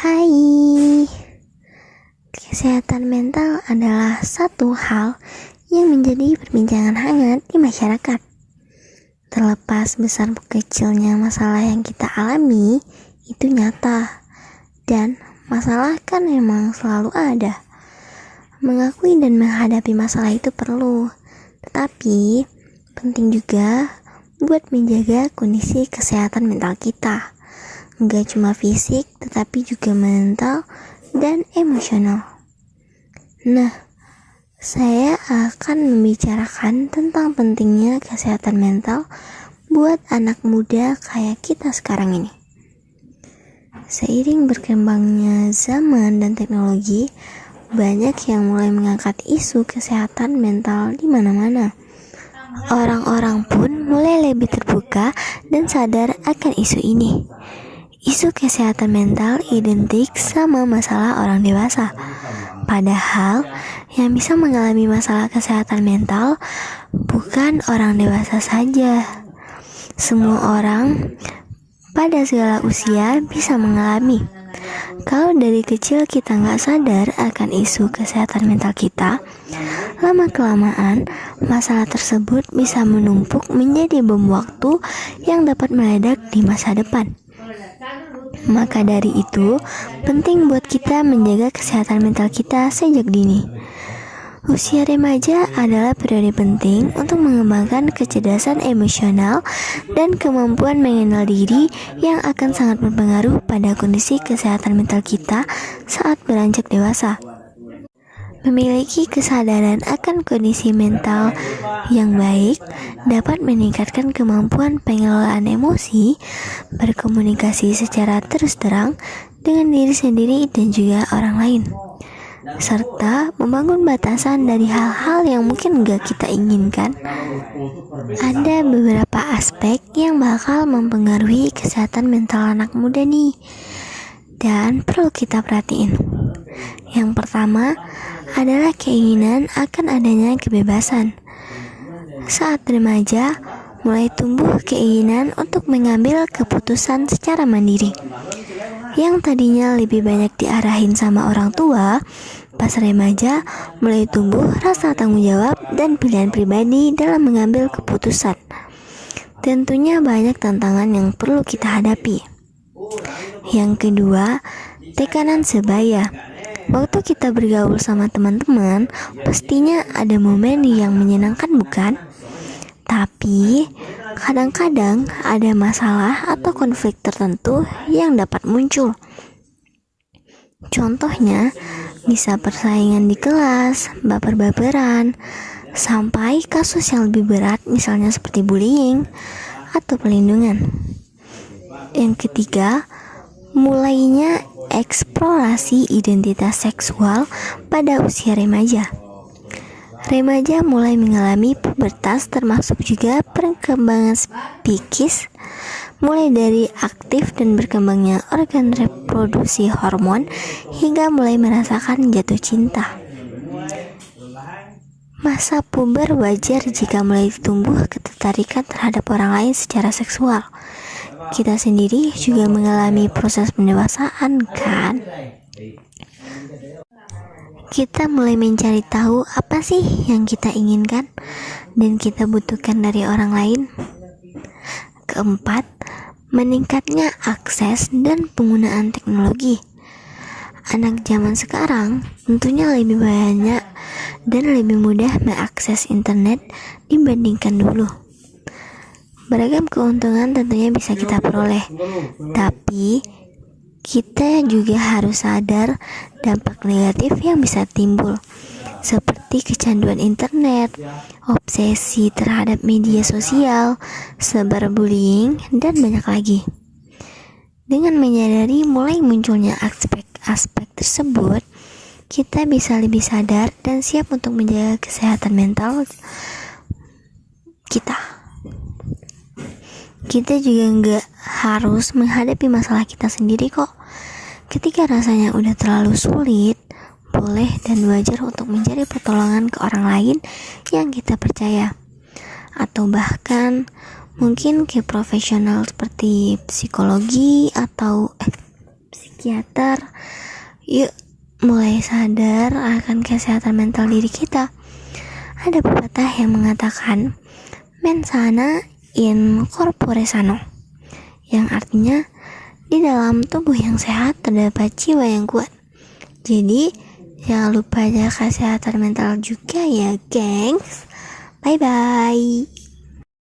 Hai, kesehatan mental adalah satu hal yang menjadi perbincangan hangat di masyarakat. Terlepas besar kecilnya masalah yang kita alami, itu nyata. Dan masalah kan memang selalu ada. Mengakui dan menghadapi masalah itu perlu, tetapi penting juga buat menjaga kondisi kesehatan mental kita. Enggak cuma fisik, tetapi juga mental dan emosional. Nah, saya akan membicarakan tentang pentingnya kesehatan mental buat anak muda kayak kita sekarang ini. Seiring berkembangnya zaman dan teknologi, banyak yang mulai mengangkat isu kesehatan mental di mana-mana. Orang-orang pun mulai lebih terbuka dan sadar akan isu ini. Isu kesehatan mental identik sama masalah orang dewasa. Padahal, yang bisa mengalami masalah kesehatan mental bukan orang dewasa saja. Semua orang pada segala usia bisa mengalami. Kalau dari kecil kita nggak sadar akan isu kesehatan mental kita, lama-kelamaan masalah tersebut bisa menumpuk menjadi bom waktu yang dapat meledak di masa depan. Maka dari itu, penting buat kita menjaga kesehatan mental kita sejak dini. Usia remaja adalah periode penting untuk mengembangkan kecerdasan emosional dan kemampuan mengenal diri yang akan sangat berpengaruh pada kondisi kesehatan mental kita saat beranjak dewasa. Memiliki kesadaran akan kondisi mental yang baik dapat meningkatkan kemampuan pengelolaan emosi, berkomunikasi secara terus terang dengan diri sendiri dan juga orang lain, serta membangun batasan dari hal-hal yang mungkin gak kita inginkan. Ada beberapa aspek yang bakal mempengaruhi kesehatan mental anak muda nih, dan perlu kita perhatiin. Yang pertama adalah keinginan akan adanya kebebasan. Saat remaja, mulai tumbuh keinginan untuk mengambil keputusan secara mandiri. Yang tadinya lebih banyak diarahin sama orang tua, pas remaja mulai tumbuh rasa tanggung jawab dan pilihan pribadi dalam mengambil keputusan. Tentunya banyak tantangan yang perlu kita hadapi. Yang kedua, tekanan sebaya. Waktu kita bergaul sama teman-teman, pastinya ada momen yang menyenangkan, bukan? Tapi, kadang-kadang ada masalah atau konflik tertentu yang dapat muncul. Contohnya, bisa persaingan di kelas, baper-baperan, sampai kasus yang lebih berat misalnya seperti bullying atau pelindungan. Yang ketiga, mulainya eksplorasi identitas seksual pada usia remaja. Remaja mulai mengalami pubertas termasuk juga perkembangan psikis, mulai dari aktif dan berkembangnya organ reproduksi hormon hingga mulai merasakan jatuh cinta. Masa puber wajar jika mulai tumbuh ketertarikan terhadap orang lain secara seksual. Kita sendiri juga mengalami proses pendewasaan, kan? Kita mulai mencari tahu apa sih yang kita inginkan dan kita butuhkan dari orang lain. Keempat, meningkatnya akses dan penggunaan teknologi. Anak zaman sekarang tentunya lebih banyak dan lebih mudah mengakses internet dibandingkan dulu. Beragam keuntungan tentunya bisa kita peroleh, tapi kita juga harus sadar dampak negatif yang bisa timbul, seperti kecanduan internet, obsesi terhadap media sosial, cyberbullying, dan banyak lagi. Dengan menyadari mulai munculnya aspek tersebut, kita bisa lebih sadar dan siap untuk menjaga kesehatan mental kita. Kita juga nggak harus menghadapi masalah kita sendiri kok. Ketika rasanya udah terlalu sulit, boleh dan wajar untuk mencari pertolongan ke orang lain yang kita percaya. Atau bahkan mungkin ke profesional seperti psikologi atau psikiater Yuk mulai sadar akan kesehatan mental diri kita. Ada pepatah yang mengatakan mens sana in corpore sano, yang artinya di dalam tubuh yang sehat terdapat jiwa yang kuat. Jadi jangan lupa jaga kesehatan mental juga ya gengs. Bye bye.